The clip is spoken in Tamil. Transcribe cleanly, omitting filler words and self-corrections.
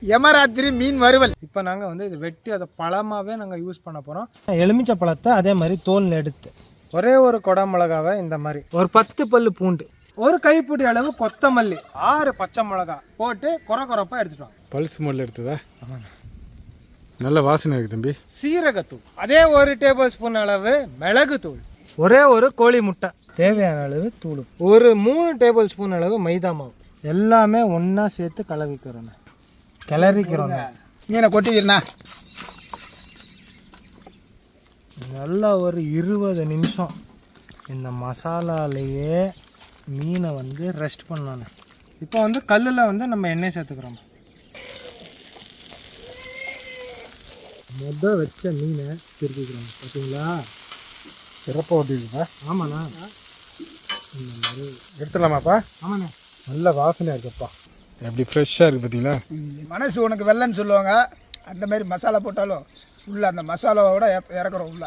எமராத்திரி மீன் வறுவல். இப்போ நாங்கள் வந்து இது வெட்டி அதை பழமாகவே நாங்கள் யூஸ் பண்ண போகிறோம். எலுமிச்சை பழத்தை அதே மாதிரி தோல் எடுத்து ஒரே ஒரு கொடை மிளகாவை இந்த மாதிரி ஒரு 10 பல்லு பூண்டு, ஒரு கைப்பிடி அளவு கொத்தமல்லி, 6 பச்சை மிளகா போட்டு கொரப்பாக எடுத்துட்டோம். பல்ஸ் மொழில் எடுத்ததா? நல்ல வாசனை இருக்குது தம்பி. சீரகத்தூள், அதே 1 டேபிள் ஸ்பூன் அளவு மிளகுத்தூள், ஒரே ஒரு கோழி முட்டை, தேவையான அளவு தூள், ஒரு 3 டேபிள் ஸ்பூன் அளவு மைதா மாவு, எல்லாமே ஒன்றா சேர்த்து கிளறிக்கிறோம். மீனை கொட்டிக்கிறேண்ணா. நல்லா ஒரு 20 நிமிஷம் இந்த மசாலாலேயே மீனை வந்து ரெஸ்ட் பண்ணணும். இப்போ வந்து கல்லில் வந்து நம்ம எண்ணெய் சேர்த்துக்கிறோம். வச்ச மீனை திருப்பிக்கிறோம். பார்த்தீங்களா, சிறப்பாக ஓட்டிருக்குப்பா. ஆமாண்ணா, இந்த மாதிரி எடுத்துடலாமாப்பா? ஆமாண்ணா, நல்ல வாசனையாக இருக்குப்பா. எப்படி ஃப்ரெஷ்ஷாக இருக்குது பார்த்தீங்களா? மனசு உனக்கு வெள்ளைன்னு சொல்லுவாங்க. அந்த மாதிரி மசாலா போட்டாலும் உள்ள அந்த மசாலாவோட இறக்குறோம் உள்ள.